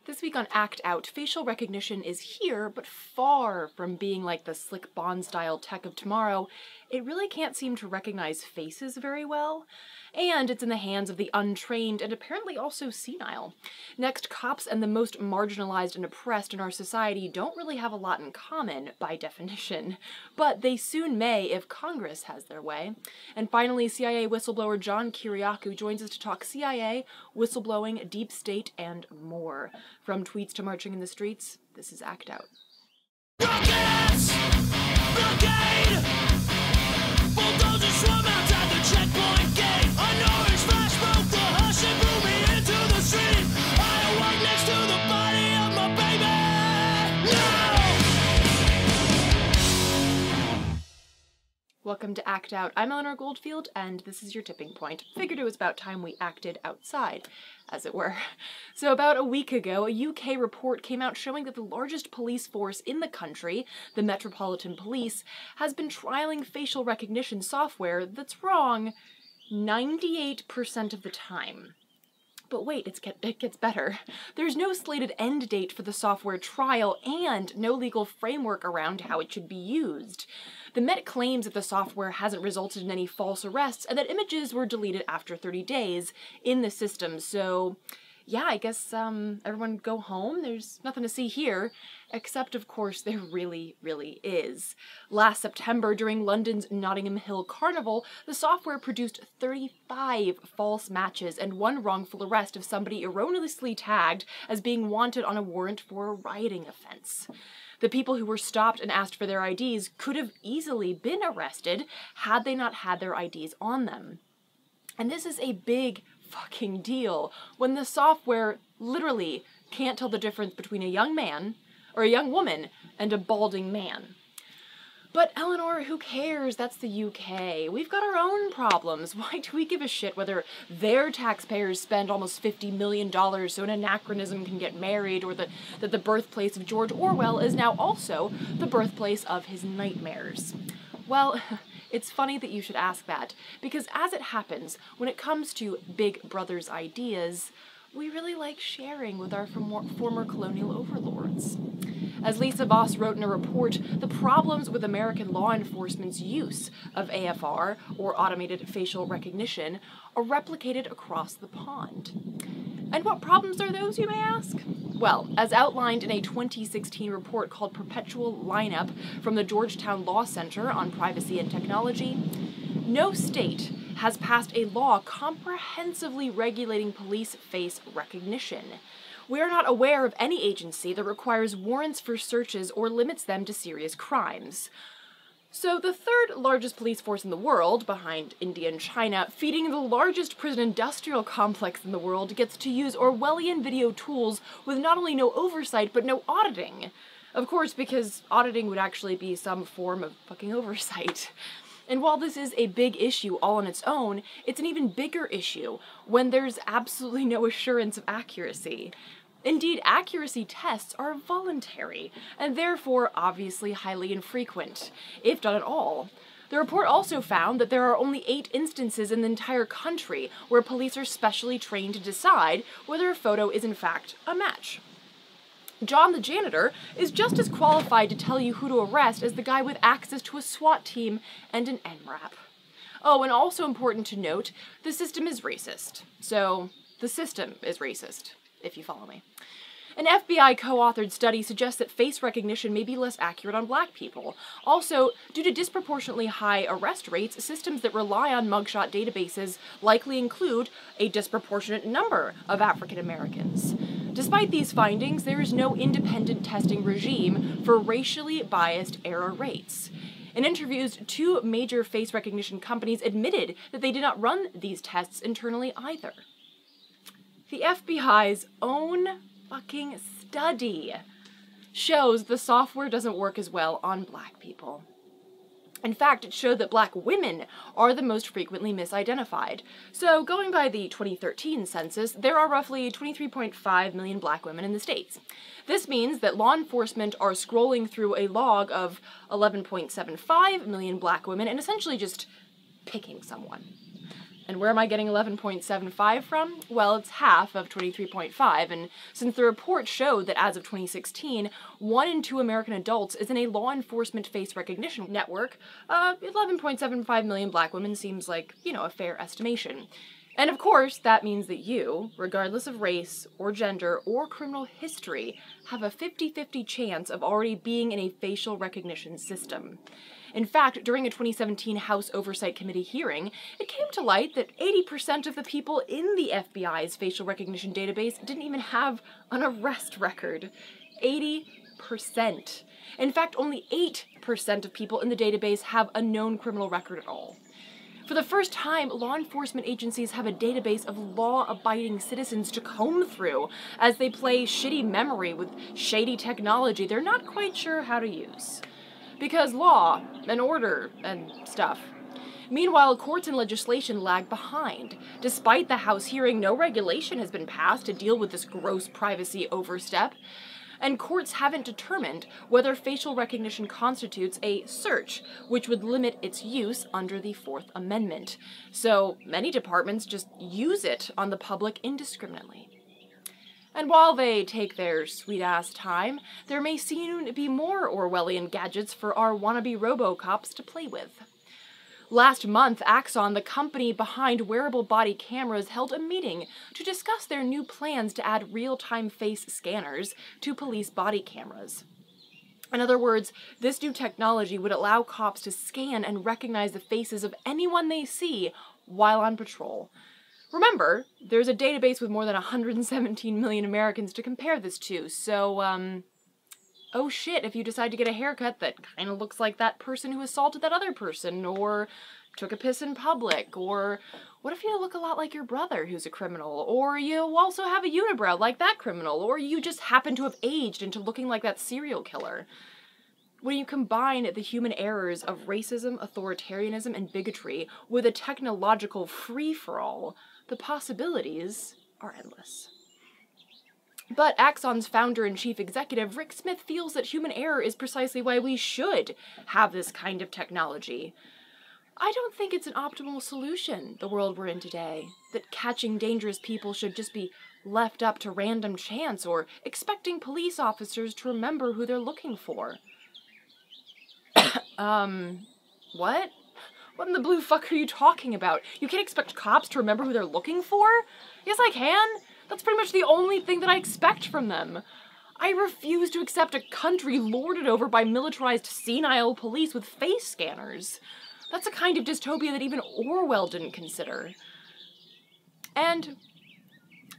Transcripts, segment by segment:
This week on Act Out, facial recognition is here, but far from being like the slick Bond-style tech of tomorrow. It really can't seem to recognize faces very well, and it's in the hands of the untrained and apparently also senile. Next, cops and the most marginalized and oppressed in our society don't really have a lot in common, by definition, but they soon may if Congress has their way. And finally, CIA whistleblower John Kiriakou joins us to talk CIA, whistleblowing, deep state, and more. From tweets to marching in the streets, this is Act Out. Rockets! Blockade! Bulldozers swarm outside the checkpoint gate. An orange flash broke the hush and blew me into the street. I awoke next to the body of my baby. No! Welcome to Act Out. I'm Eleanor Goldfield, and this is your tipping point. Figured it was about time we acted outside, as it were. So about a week ago, a UK report came out showing that the largest police force in the country, the Metropolitan Police, has been trialing facial recognition software that's wrong 98% of the time. But wait, it gets better. There's no slated end date for the software trial and no legal framework around how it should be used. The Met claims that the software hasn't resulted in any false arrests and that images were deleted after 30 days in the system, so yeah, I guess everyone go home. There's nothing to see here, except of course there really is. Last September, during London's Notting Hill Carnival, the software produced 35 false matches and one wrongful arrest of somebody erroneously tagged as being wanted on a warrant for a rioting offense. The people who were stopped and asked for their IDs could have easily been arrested had they not had their IDs on them. And this is a big fucking deal when the software literally can't tell the difference between a young man or a young woman and a balding man. But Eleanor, who cares? That's the UK. We've got our own problems. Why do we give a shit whether their taxpayers spend almost $50 million so an anachronism can get married, or that the birthplace of George Orwell is now also the birthplace of his nightmares? Well, it's funny that you should ask that, because as it happens, when it comes to Big Brother's ideas, we really like sharing with our former colonial overlords. As Lisa Voss wrote in a report, the problems with American law enforcement's use of AFR, or automated facial recognition, are replicated across the pond. And what problems are those, you may ask? Well, as outlined in a 2016 report called Perpetual Lineup from the Georgetown Law Center on Privacy and Technology, no state has passed a law comprehensively regulating police face recognition. We are not aware of any agency that requires warrants for searches or limits them to serious crimes. So the third largest police force in the world, behind India and China, feeding the largest prison industrial complex in the world, gets to use Orwellian video tools with not only no oversight, but no auditing. Of course, because auditing would actually be some form of fucking oversight. And while this is a big issue all on its own, it's an even bigger issue when there's absolutely no assurance of accuracy. Indeed, accuracy tests are voluntary, and therefore obviously highly infrequent, if done at all. The report also found that there are only 8 instances in the entire country where police are specially trained to decide whether a photo is in fact a match. John the janitor is just as qualified to tell you who to arrest as the guy with access to a SWAT team and an NRAP. Oh, and also important to note, the system is racist. So, the system is racist, if you follow me. An FBI co-authored study suggests that face recognition may be less accurate on black people. Also, due to disproportionately high arrest rates, systems that rely on mugshot databases likely include a disproportionate number of African Americans. Despite these findings, there is no independent testing regime for racially biased error rates. In interviews, 2 major face recognition companies admitted that they did not run these tests internally either. The FBI's own fucking study shows the software doesn't work as well on black people. In fact, it showed that black women are the most frequently misidentified. So, going by the 2013 census, there are roughly 23.5 million black women in the States. This means that law enforcement are scrolling through a log of 11.75 million black women and essentially just picking someone. And where am I getting 11.75 from? Well, it's half of 23.5, and since the report showed that as of 2016, 1 in 2 American adults is in a law enforcement face recognition network, 11.75 million black women seems like, a fair estimation. And of course, that means that you, regardless of race or gender or criminal history, have a 50-50 chance of already being in a facial recognition system. In fact, during a 2017 House Oversight Committee hearing, it came to light that 80% of the people in the FBI's facial recognition database didn't even have an arrest record. 80%. In fact, only 8% of people in the database have a known criminal record at all. For the first time, law enforcement agencies have a database of law-abiding citizens to comb through as they play shitty memory with shady technology they're not quite sure how to use. Because law and order and stuff. Meanwhile, courts and legislation lag behind. Despite the House hearing, no regulation has been passed to deal with this gross privacy overstep. And courts haven't determined whether facial recognition constitutes a search, which would limit its use under the Fourth Amendment. So many departments just use it on the public indiscriminately. And while they take their sweet-ass time, there may soon be more Orwellian gadgets for our wannabe robo-cops to play with. Last month, Axon, the company behind wearable body cameras, held a meeting to discuss their new plans to add real-time face scanners to police body cameras. In other words, this new technology would allow cops to scan and recognize the faces of anyone they see while on patrol. Remember, there's a database with more than 117 million Americans to compare this to, so, oh shit, if you decide to get a haircut that kind of looks like that person who assaulted that other person, or took a piss in public, or what if you look a lot like your brother who's a criminal, or you also have a unibrow like that criminal, or you just happen to have aged into looking like that serial killer? When you combine the human errors of racism, authoritarianism, and bigotry with a technological free-for-all, the possibilities are endless. But Axon's founder and chief executive, Rick Smith, feels that human error is precisely why we should have this kind of technology. I don't think it's an optimal solution, the world we're in today, that catching dangerous people should just be left up to random chance or expecting police officers to remember who they're looking for. What? What in the blue fuck are you talking about? You can't expect cops to remember who they're looking for? Yes, I can. That's pretty much the only thing that I expect from them. I refuse to accept a country lorded over by militarized senile police with face scanners. That's a kind of dystopia that even Orwell didn't consider. And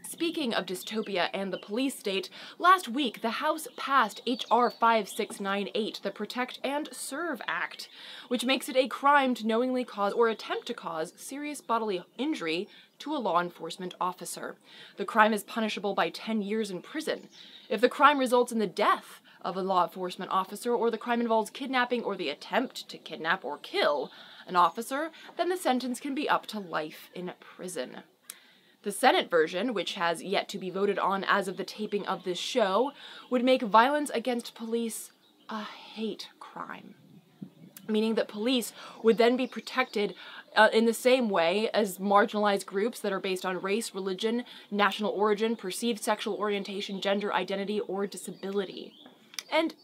speaking of dystopia and the police state, last week the House passed H.R. 5698, the Protect and Serve Act, which makes it a crime to knowingly cause or attempt to cause serious bodily injury to a law enforcement officer. The crime is punishable by 10 years in prison. If the crime results in the death of a law enforcement officer, or the crime involves kidnapping or the attempt to kidnap or kill an officer, then the sentence can be up to life in prison. The Senate version, which has yet to be voted on as of the taping of this show, would make violence against police a hate crime, meaning that police would then be protected in the same way as marginalized groups that are based on race, religion, national origin, perceived sexual orientation, gender identity, or disability. And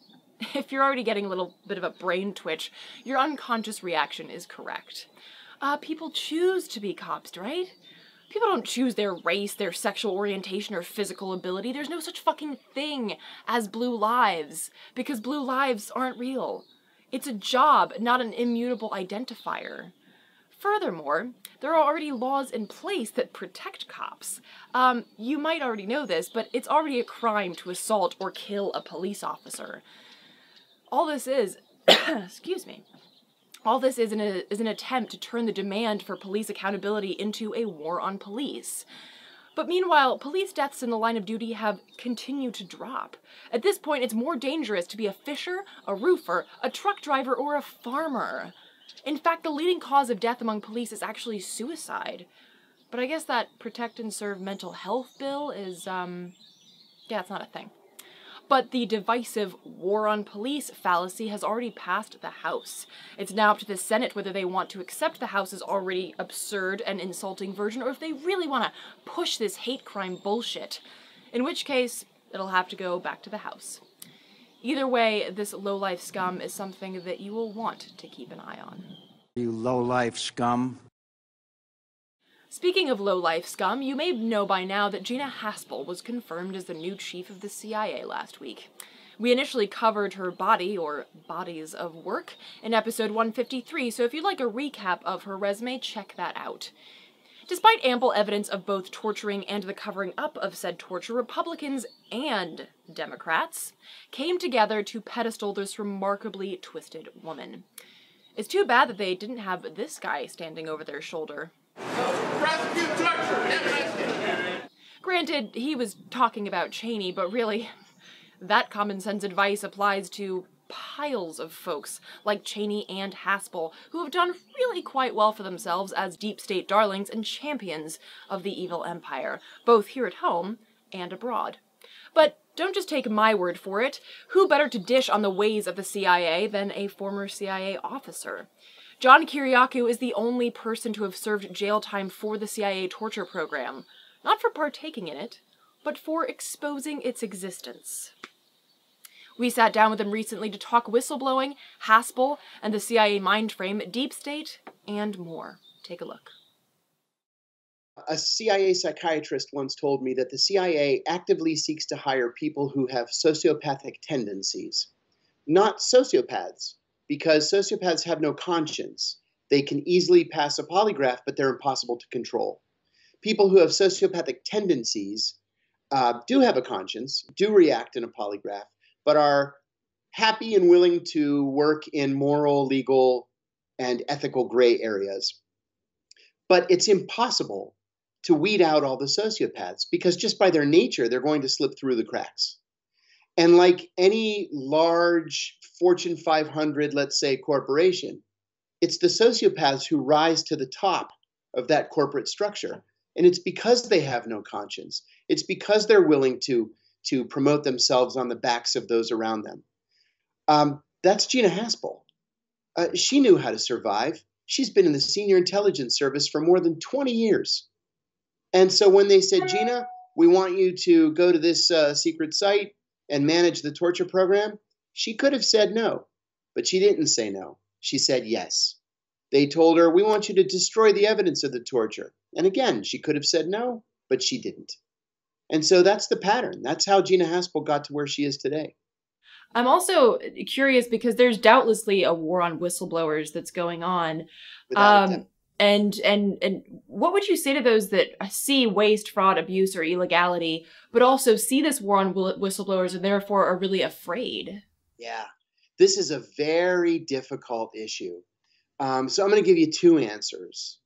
if you're already getting a little bit of a brain twitch, your unconscious reaction is correct. People choose to be cops, right? People don't choose their race, their sexual orientation, or physical ability. There's no such fucking thing as blue lives, because blue lives aren't real. It's a job, not an immutable identifier. Furthermore, there are already laws in place that protect cops. You might already know this, but it's already a crime to assault or kill a police officer. All this is, excuse me, all this is an attempt to turn the demand for police accountability into a war on police. But meanwhile, police deaths in the line of duty have continued to drop. At this point, it's more dangerous to be a fisher, a roofer, a truck driver, or a farmer. In fact, the leading cause of death among police is actually suicide. But I guess that Protect and Serve mental health bill is, yeah, it's not a thing. But the divisive war on police fallacy has already passed the House. It's now up to the Senate whether they want to accept the House's already absurd and insulting version, or if they really want to push this hate crime bullshit. In which case, it'll have to go back to the House. Either way, this low-life scum is something that you will want to keep an eye on. You low-life scum. Speaking of low-life scum, you may know by now that Gina Haspel was confirmed as the new chief of the CIA last week. We initially covered her body, or bodies of work, in episode 153, so if you'd like a recap of her resume, check that out. Despite ample evidence of both torturing and the covering up of said torture, Republicans and Democrats came together to pedestal this remarkably twisted woman. It's too bad that they didn't have this guy standing over their shoulder. Prosecute torture! Granted, he was talking about Cheney, but really, that common sense advice applies to piles of folks like Cheney and Haspel, who have done really quite well for themselves as deep state darlings and champions of the evil empire, both here at home and abroad. But don't just take my word for it. Who better to dish on the ways of the CIA than a former CIA officer? John Kiriakou is the only person to have served jail time for the CIA torture program. Not for partaking in it, but for exposing its existence. We sat down with him recently to talk whistleblowing, Haspel, and the CIA mindframe, deep state, and more. Take a look. A CIA psychiatrist once told me that the CIA actively seeks to hire people who have sociopathic tendencies, not sociopaths, because sociopaths have no conscience. They can easily pass a polygraph, but they're impossible to control. People who have sociopathic tendencies do have a conscience, do react in a polygraph, but are happy and willing to work in moral, legal, and ethical gray areas. But it's impossible to weed out all the sociopaths because just by their nature, they're going to slip through the cracks. And like any large Fortune 500, let's say, corporation, it's the sociopaths who rise to the top of that corporate structure. And it's because they have no conscience. It's because they're willing to promote themselves on the backs of those around them. That's Gina Haspel. She knew how to survive. She's been in the senior intelligence service for more than 20 years. And so when they said, Gina, we want you to go to this secret site and manage the torture program, she could have said no, but she didn't say no. She said yes. They told her, we want you to destroy the evidence of the torture. And again, she could have said no, but she didn't. And so that's the pattern. That's how Gina Haspel got to where she is today. I'm also curious because there's doubtlessly a war on whistleblowers that's going on. Without a doubt. And what would you say to those that see waste, fraud, abuse, or illegality, but also see this war on whistleblowers and therefore are really afraid? Yeah, this is a very difficult issue. So I'm going to give you two answers.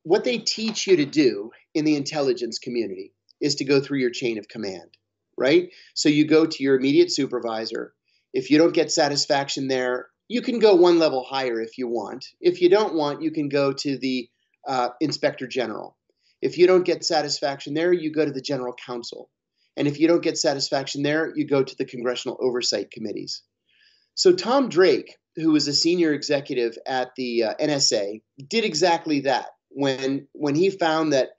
What they teach you to do in the intelligence community is to go through your chain of command, right? So you go to your immediate supervisor. If you don't get satisfaction there, you can go one level higher if you want. If you don't want, you can go to the inspector general. If you don't get satisfaction there, you go to the general counsel. And if you don't get satisfaction there, you go to the congressional oversight committees. So Tom Drake, who was a senior executive at the NSA, did exactly that. When he found that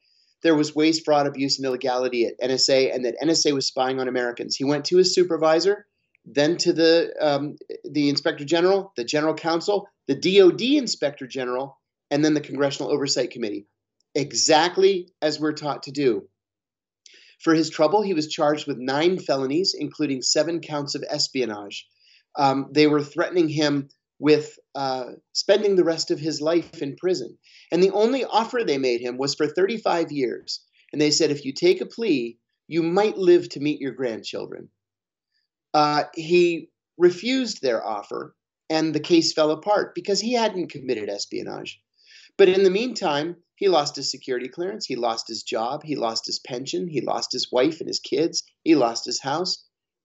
there was waste, fraud, abuse, and illegality at NSA and that NSA was spying on Americans, he went to his supervisor, then to the inspector general, the general counsel, the DOD inspector general, and then the congressional oversight committee, exactly as we're taught to do. For his trouble, he was charged with 9 felonies, including 7 counts of espionage. They were threatening him with spending the rest of his life in prison. And the only offer they made him was for 35 years. And they said, if you take a plea, you might live to meet your grandchildren. He refused their offer, and the case fell apart because he hadn't committed espionage. But in the meantime, he lost his security clearance, he lost his job, he lost his pension, he lost his wife and his kids, he lost his house,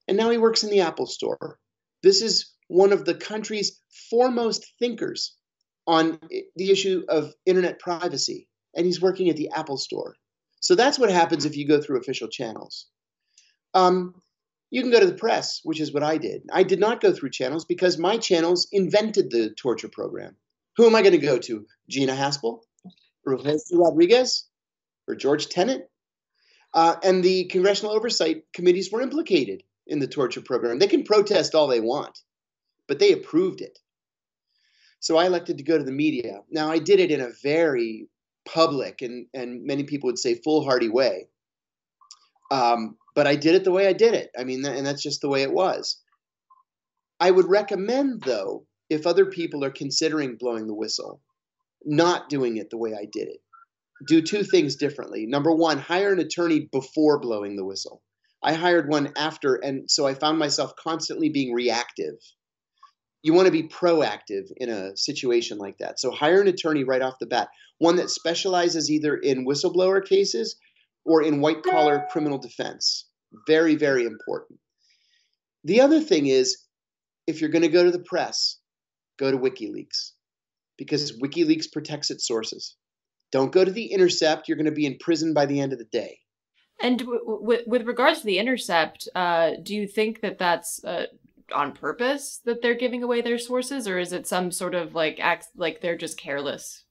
and now he works in the Apple Store. This is one of the country's foremost thinkers on the issue of internet privacy, and he's working at the Apple Store. So that's what happens if you go through official channels. You can go to the press, which is what I did. I did not go through channels because my channels invented the torture program. Who am I going to go to? Gina Haspel? Or Jose Rodriguez? Or George Tenet? And the congressional oversight committees were implicated in the torture program. They can protest all they want, but they approved it. So I elected to go to the media. Now, I did it in a very public and many people would say foolhardy way. But I did it the way I did it. I mean, and that's just the way it was. I would recommend, though, if other people are considering blowing the whistle, not doing it the way I did it. Do two things differently. Number one, hire an attorney before blowing the whistle. I hired one after, and so I found myself constantly being reactive. You want to be proactive in a situation like that. So hire an attorney right off the bat, one that specializes either in whistleblower cases or in white-collar criminal defense. Very, very important. The other thing is, if you're going to go to the press, go to WikiLeaks, because WikiLeaks protects its sources. Don't go to The Intercept. You're going to be in prison by the end of the day. And with regards to The Intercept, do you think that that's on purpose that they're giving away their sources, or is it some sort of like they're just careless?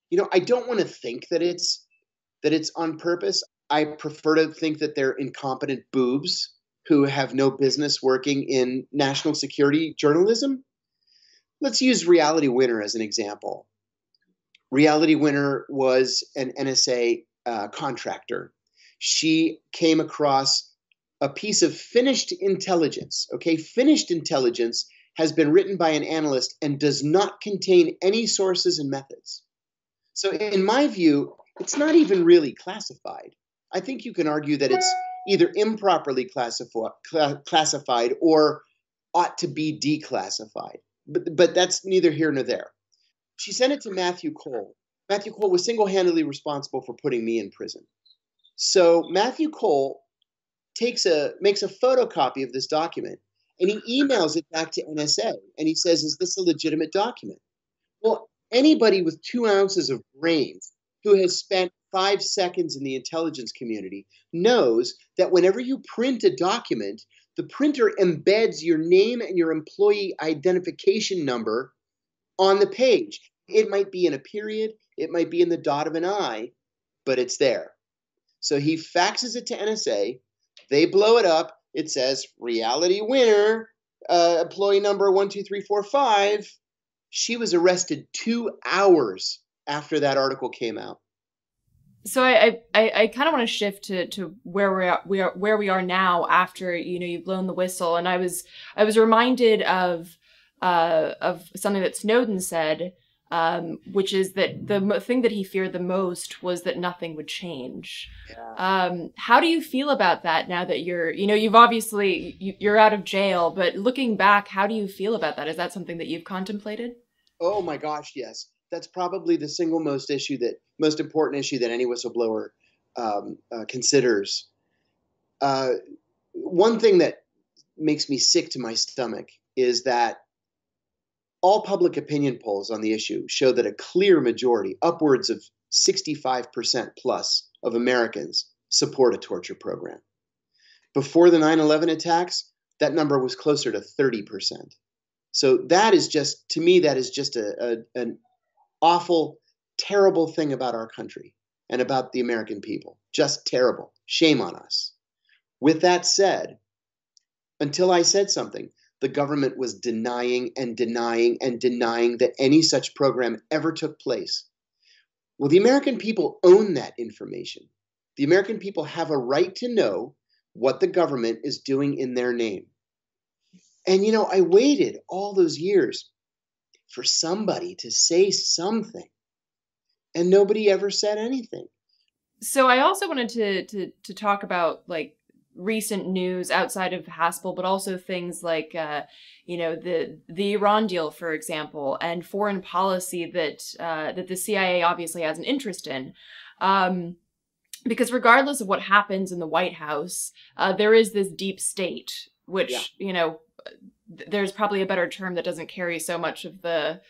You know, I don't want to think that it's on purpose. I prefer to think that they're incompetent boobs who have no business working in national security journalism. Let's use Reality Winner as an example. Reality Winner was an NSA contractor. She came across a piece of finished intelligence. Okay, finished intelligence has been written by an analyst and does not contain any sources and methods. So in my view, it's not even really classified. I think you can argue that it's either improperly classified or ought to be declassified. But that's neither here nor there. She sent it to Matthew Cole. Matthew Cole was single-handedly responsible for putting me in prison. So Matthew Cole makes a photocopy of this document and he emails it back to NSA and he says, is this a legitimate document? Well, anybody with 2 ounces of brains who has spent 5 seconds in the intelligence community knows that whenever you print a document, the printer embeds your name and your employee identification number on the page. It might be in a period, it might be in the dot of an I, but it's there. So he faxes it to NSA, they blow it up, it says, Reality Winner, employee number 12345. She was arrested 2 hours after that article came out. So I kind of want to shift to where we are now after you've blown the whistle, and I was reminded of something that Snowden said, which is that the thing that he feared the most was that nothing would change. Yeah. How do you feel about that now that you're out of jail, but looking back, how do you feel about that? Is that something that you've contemplated? Oh my gosh, yes. That's probably the single most important issue that any whistleblower considers. One thing that makes me sick to my stomach is that all public opinion polls on the issue show that a clear majority, upwards of 65% plus of Americans, support a torture program. Before the 9/11 attacks, that number was closer to 30%. So that is just, to me, that is just an awful, terrible thing about our country and about the American people. Just terrible. Shame on us. With that said, until I said something, the government was denying and denying and denying that any such program ever took place. Well, the American people own that information. The American people have a right to know what the government is doing in their name. And, I waited all those years for somebody to say something, and nobody ever said anything. So I also wanted to talk about recent news outside of Haspel, but also things like the Iran deal, for example, and foreign policy that the CIA obviously has an interest in. Because regardless of what happens in the White House, there is this deep state, which there's probably a better term that doesn't carry so much of the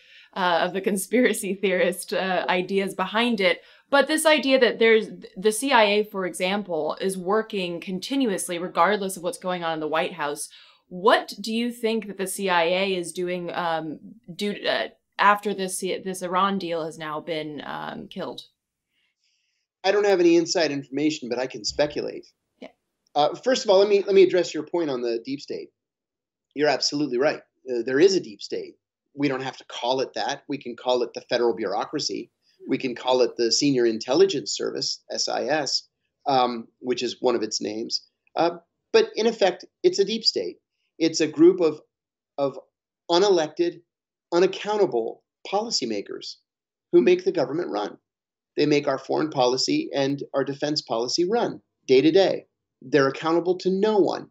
conspiracy theorist ideas behind it. But this idea that there's the CIA, for example, is working continuously regardless of what's going on in the White House. What do you think that the CIA is doing after this Iran deal has now been killed? I don't have any inside information, but I can speculate. Yeah. First of all, let me address your point on the deep state. You're absolutely right. There is a deep state. We don't have to call it that. We can call it the federal bureaucracy. We can call it the Senior Intelligence Service, SIS, which is one of its names. But in effect, it's a deep state. It's a group of unelected, unaccountable policymakers who make the government run. They make our foreign policy and our defense policy run day to day. They're accountable to no one.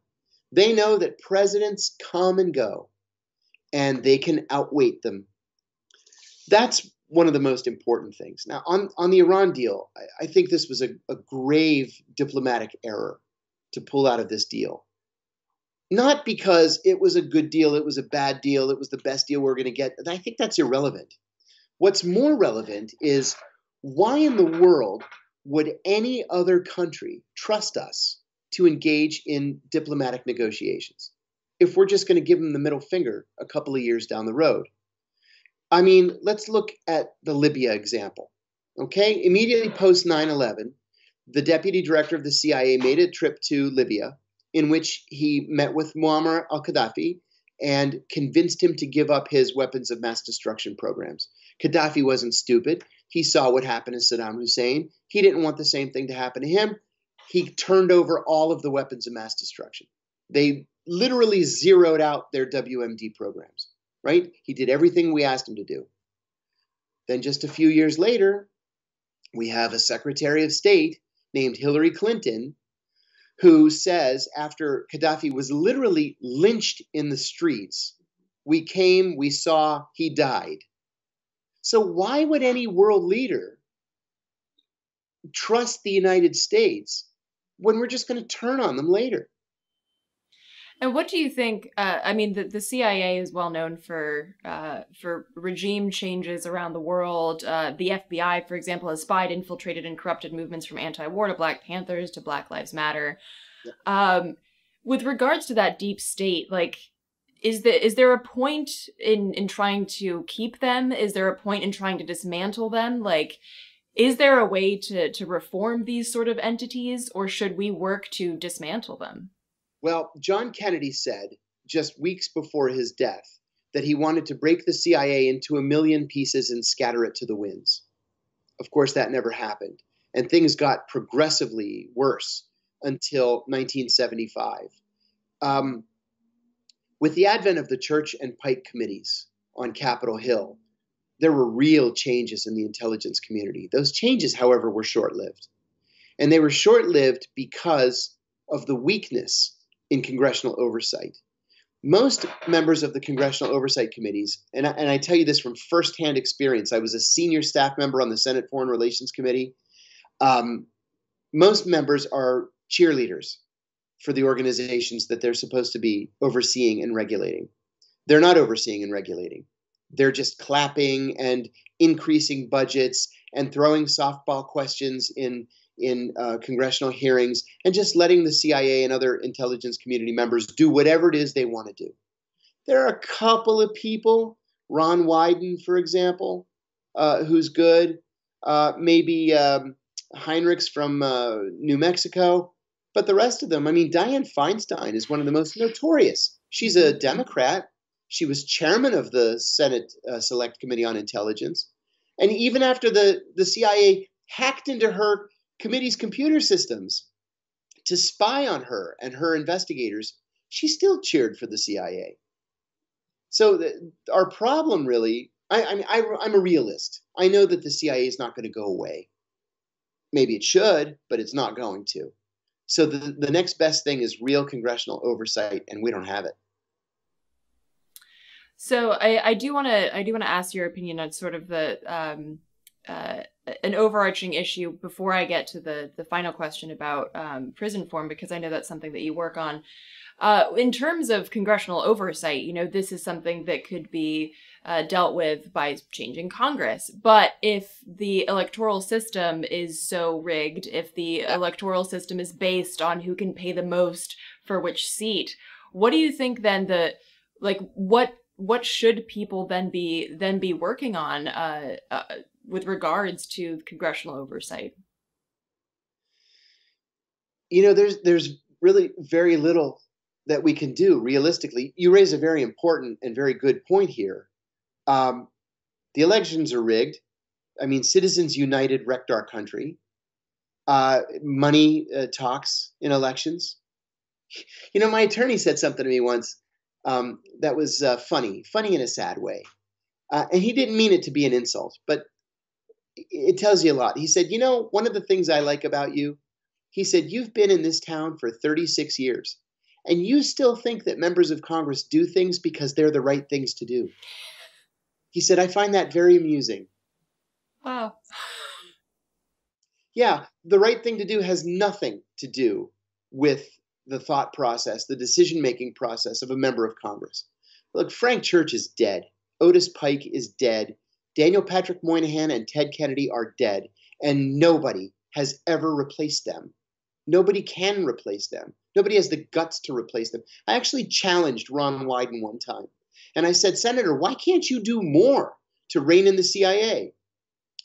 They know that presidents come and go, and they can outweight them. That's one of the most important things. Now, on the Iran deal, I think this was a grave diplomatic error to pull out of this deal. Not because it was a good deal, it was a bad deal, it was the best deal we're going to get. I think that's irrelevant. What's more relevant is why in the world would any other country trust us to engage in diplomatic negotiations if we're just going to give them the middle finger a couple of years down the road? I mean, let's look at the Libya example. Okay, immediately post 9/11, the deputy director of the CIA made a trip to Libya in which he met with Muammar al-Gaddafi and convinced him to give up his weapons of mass destruction programs. Gaddafi wasn't stupid. He saw what happened to Saddam Hussein. He didn't want the same thing to happen to him. He turned over all of the weapons of mass destruction. They literally zeroed out their WMD programs, right? He did everything we asked him to do. Then just a few years later, we have a Secretary of State named Hillary Clinton who says, after Gaddafi was literally lynched in the streets, we came, we saw, he died. So why would any world leader trust the United States when we're just going to turn on them later? And what do you think? I mean, the CIA is well known for regime changes around the world. The FBI, for example, has spied, infiltrated, and corrupted movements from anti-war to Black Panthers to Black Lives Matter. Yeah. With regards to that deep state, like, is there a point in trying to keep them? Is there a point in trying to dismantle them? Like, is there a way to reform these sort of entities, or should we work to dismantle them? Well, John Kennedy said just weeks before his death that he wanted to break the CIA into 1 million pieces and scatter it to the winds. Of course, that never happened. And things got progressively worse until 1975. With the advent of the Church and Pike committees on Capitol Hill, there were real changes in the intelligence community. Those changes, however, were short-lived. And they were short-lived because of the weakness in congressional oversight. Most members of the congressional oversight committees, and I tell you this from firsthand experience, I was a senior staff member on the Senate Foreign Relations Committee. Most members are cheerleaders for the organizations that they're supposed to be overseeing and regulating. They're not overseeing and regulating. They're just clapping and increasing budgets and throwing softball questions in congressional hearings and just letting the CIA and other intelligence community members do whatever it is they want to do. There are a couple of people, Ron Wyden, for example, who's good, maybe Heinrichs from New Mexico, but the rest of them, I mean, Dianne Feinstein is one of the most notorious. She's a Democrat. She was chairman of the Senate Select Committee on Intelligence. And even after the CIA hacked into her committee's computer systems to spy on her and her investigators, she still cheered for the CIA. So our problem really, I'm a realist. I know that the CIA is not going to go away. Maybe it should, but it's not going to. So the next best thing is real congressional oversight, and we don't have it. So I do want to ask your opinion on sort of the an overarching issue before I get to the final question about prison reform, because I know that's something that you work on. In terms of congressional oversight, this is something that could be dealt with by changing Congress. But if the electoral system is so rigged, if the electoral system is based on who can pay the most for which seat, what do you think then what should people then be working on with regards to congressional oversight? There's really very little that we can do realistically. You raise a very important and very good point here. The elections are rigged. I mean, Citizens United wrecked our country. Money talks in elections. My attorney said something to me once that was funny in a sad way. And he didn't mean it to be an insult, but it tells you a lot. He said, one of the things I like about you, he said, you've been in this town for 36 years. And you still think that members of Congress do things because they're the right things to do. He said, I find that very amusing. Wow. Yeah, the right thing to do has nothing to do with the thought process, the decision-making process of a member of Congress. Look, Frank Church is dead. Otis Pike is dead. Daniel Patrick Moynihan and Ted Kennedy are dead. And nobody has ever replaced them. Nobody can replace them. Nobody has the guts to replace them. I actually challenged Ron Wyden one time. And I said, Senator, why can't you do more to rein in the CIA?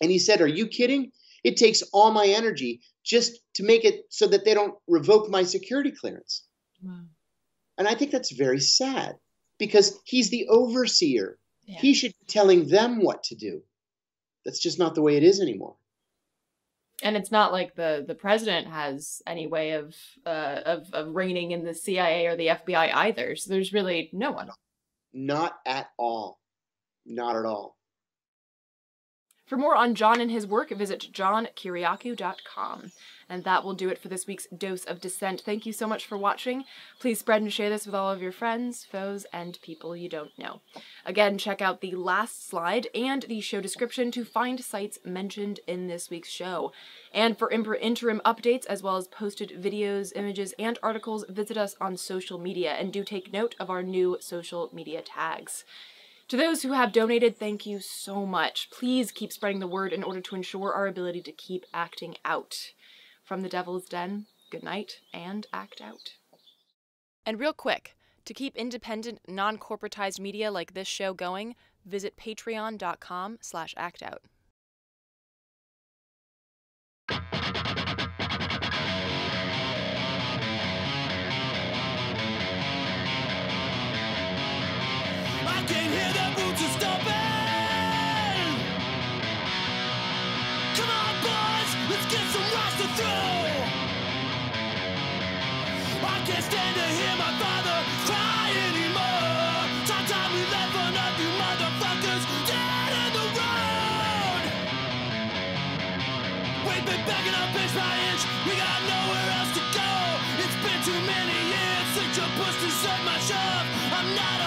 And he said, are you kidding? It takes all my energy just to make it so that they don't revoke my security clearance. Wow. And I think that's very sad because he's the overseer. Yeah. He should be telling them what to do. That's just not the way it is anymore. And it's not like the president has any way of reining in the CIA or the FBI either. So there's really no one. Not at all. Not at all. For more on John and his work, visit johnkiriakou.com. And that will do it for this week's Dose of Dissent. Thank you so much for watching. Please spread and share this with all of your friends, foes, and people you don't know. Again, check out the last slide and the show description to find sites mentioned in this week's show. And for interim updates, as well as posted videos, images, and articles, visit us on social media, and do take note of our new social media tags. To those who have donated, thank you so much. Please keep spreading the word in order to ensure our ability to keep acting out. From the Devil's Den, good night and act out. And real quick, to keep independent, non-corporatized media like this show going, visit patreon.com/actout. I can hear the boots are stomping. Come on, boys, let's get some rocks to throw. I can't stand to hear my father cry anymore. Time we left for nothing, motherfuckers dead in the road. We've been begging up inch by inch, we got nowhere else to go. It's been too many years since your push deserved my shove. I'm not